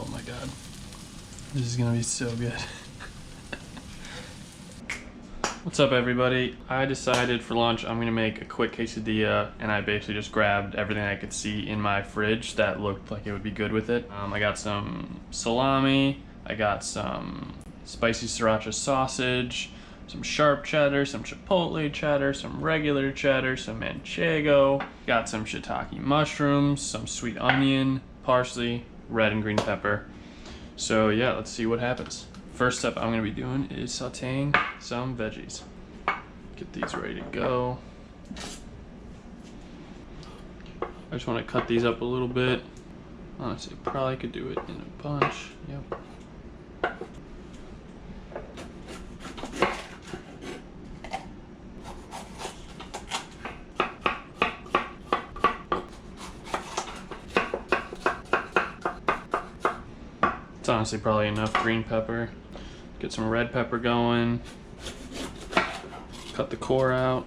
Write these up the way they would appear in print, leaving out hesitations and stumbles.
Oh my god. This is gonna be so good. What's up everybody? I decided for lunch I'm gonna make a quick quesadilla, and I basically just grabbed everything I could see in my fridge that looked like it would be good with it. I got some salami, I got some spicy sriracha sausage, some sharp cheddar, some chipotle cheddar, some regular cheddar, some manchego, got some shiitake mushrooms, some sweet onion, parsley, red and green pepper. So yeah, let's see what happens. First step I'm gonna be doing is sauteing some veggies. Get these ready to go. I just wanna cut these up a little bit. Honestly, probably could do it in a bunch. Yep. It's honestly probably enough green pepper. Get some red pepper going. Cut the core out.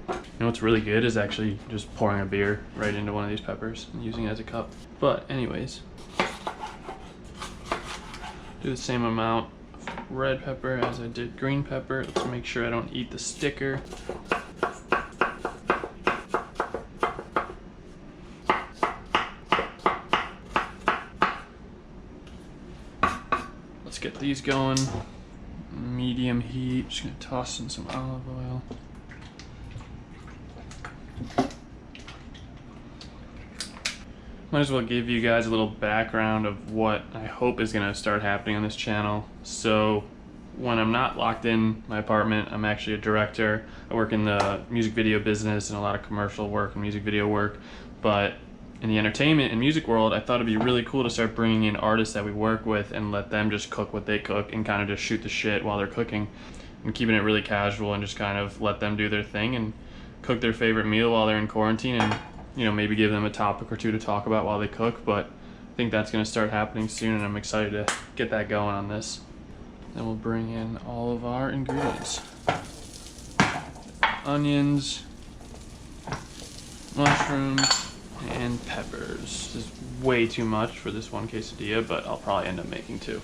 You know what's really good is actually just pouring a beer right into one of these peppers and using it as a cup. But anyways, do the same amount of red pepper as I did green pepper. Let's make sure I don't eat the sticker. Let's get these going. Medium heat. Just gonna toss in some olive oil. Might as well give you guys a little background of what I hope is gonna start happening on this channel. So when I'm not locked in my apartment, I'm actually a director. I work in the music video business and a lot of commercial work and music video work, but in the entertainment and music world, I thought it'd be really cool to start bringing in artists that we work with and let them just cook what they cook and kind of just shoot the shit while they're cooking, and keeping it really casual and just kind of let them do their thing and cook their favorite meal while they're in quarantine, and you know, maybe give them a topic or two to talk about while they cook. But I think that's going to start happening soon, and I'm excited to get that going on this. Then we'll bring in all of our ingredients. Onions, mushrooms, and peppers. This is way too much for this one quesadilla, but I'll probably end up making two.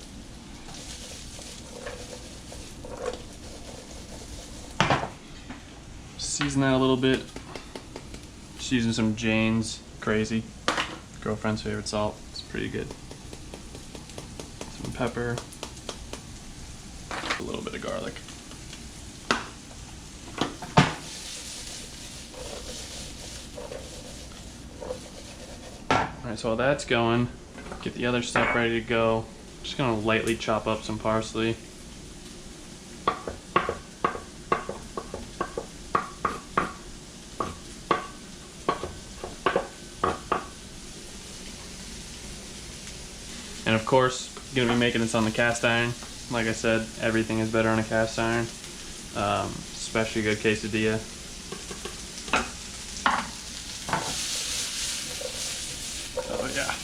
Season that a little bit. Just using some Jane's Crazy, girlfriend's favorite salt. It's pretty good. Some pepper, a little bit of garlic. Alright, so while that's going, get the other stuff ready to go. Just gonna lightly chop up some parsley. And of course, gonna be making this on the cast iron. Like I said, everything is better on a cast iron, especially a good quesadilla. Oh yeah.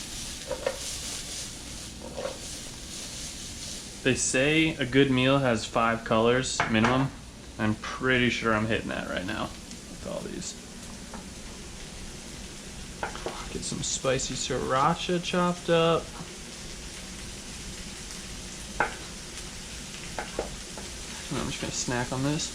They say a good meal has 5 colors minimum. I'm pretty sure I'm hitting that right now with all these. Get some spicy sriracha chopped up. I'm just gonna snack on this.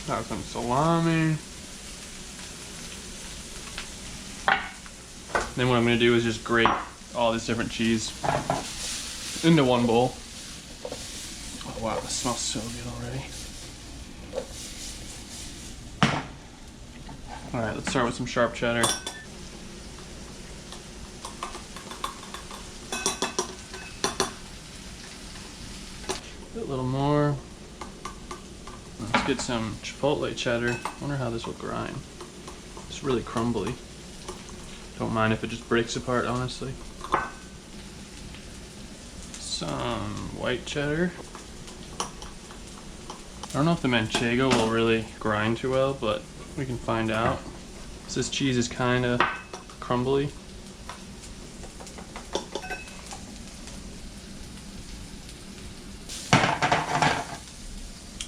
Got some salami. Then what I'm gonna do is just grate all this different cheese into one bowl. Oh wow, this smells so good already. Alright, let's start with some sharp cheddar. A little more. Let's get some chipotle cheddar. I wonder how this will grind. It's really crumbly. Don't mind if it just breaks apart, honestly. Some white cheddar. I don't know if the manchego will really grind too well, but we can find out. So this cheese is kind of crumbly.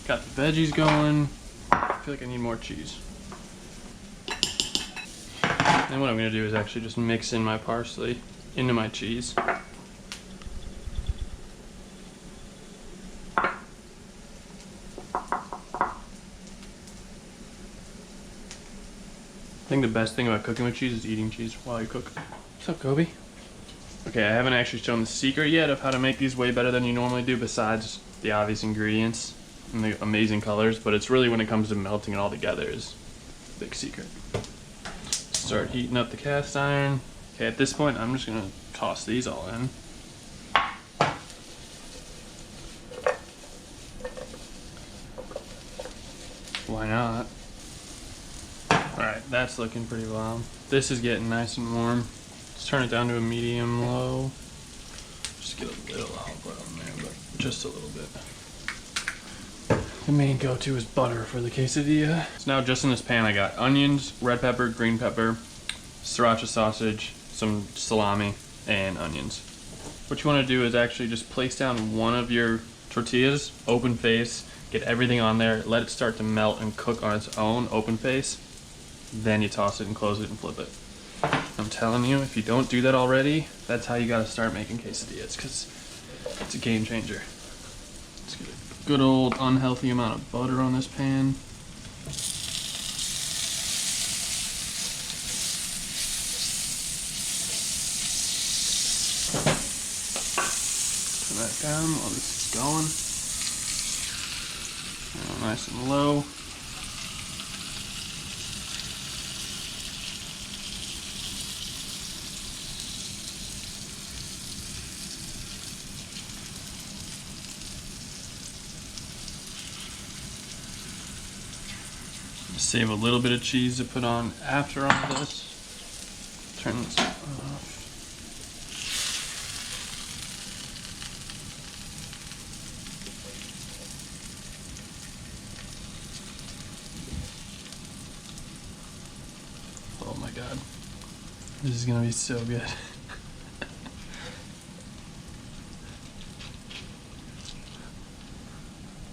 Got the veggies going. I feel like I need more cheese. And what I'm gonna do is actually just mix in my parsley into my cheese. I think the best thing about cooking with cheese is eating cheese while you cook. What's up, Kobe? Okay, I haven't actually shown the secret yet of how to make these way better than you normally do, besides the obvious ingredients and the amazing colors, but it's really when it comes to melting it all together is the big secret. Start heating up the cast iron. Okay, at this point, I'm just gonna toss these all in. Why not? Alright, that's looking pretty well. This is getting nice and warm. Let's turn it down to a medium-low. Just get a little olive oil in there, but just a little bit. The main go-to is butter for the quesadilla. So now just in this pan I got onions, red pepper, green pepper, sriracha sausage, some salami, and onions. What you want to do is actually just place down one of your tortillas, open face, get everything on there, let it start to melt and cook on its own, open face. Then you toss it and close it and flip it. I'm telling you, if you don't do that already, that's how you gotta start making quesadillas, because it's a game changer. Let's get a good old unhealthy amount of butter on this pan. Turn that down while this is going. Nice and low. Save a little bit of cheese to put on after all this. Turn this off. Oh my god. This is gonna be so good.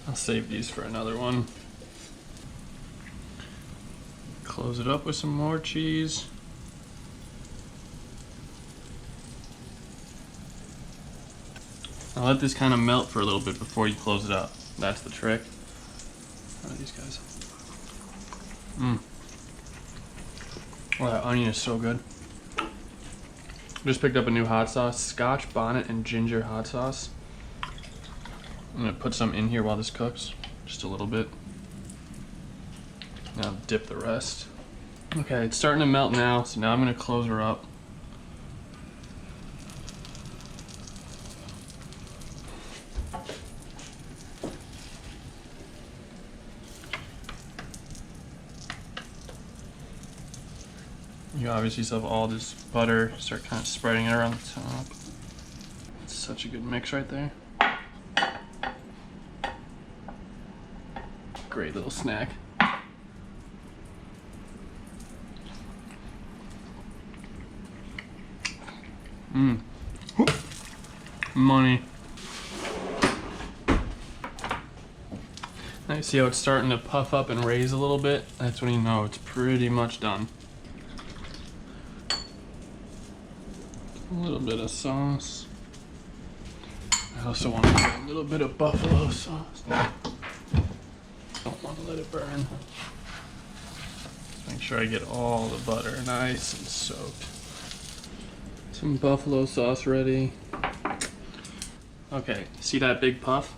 I'll save these for another one. Close it up with some more cheese. Now let this kind of melt for a little bit before you close it up. That's the trick. How are these guys? Oh, that onion is so good. Just picked up a new hot sauce, Scotch bonnet and ginger hot sauce. I'm gonna put some in here while this cooks, just a little bit. Now dip the rest. Okay, it's starting to melt now, so now I'm gonna close her up. You obviously still have all this butter, start kind of spreading it around the top. It's such a good mix right there. Great little snack. Money. Now you see how it's starting to puff up and raise a little bit? That's when you know it's pretty much done. A little bit of sauce. I also want to get a little bit of buffalo sauce. Don't want to let it burn. Make sure I get all the butter nice and soaked. Some buffalo sauce ready. Okay, see that big puff?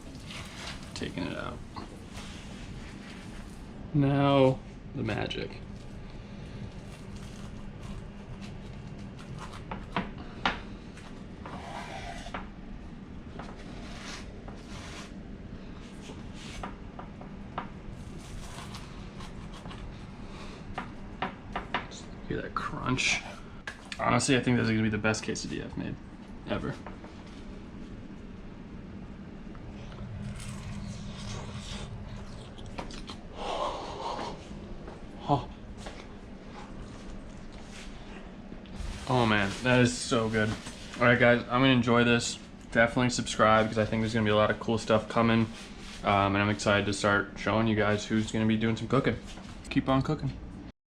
Taking it out. Now, the magic. Hear that crunch. Honestly, I think this is gonna be the best quesadilla I've made, ever. Oh man, that is so good. All right guys, I'm gonna enjoy this. Definitely subscribe because I think there's gonna be a lot of cool stuff coming. And I'm excited to start showing you guys who's gonna be doing some cooking. Keep on cooking.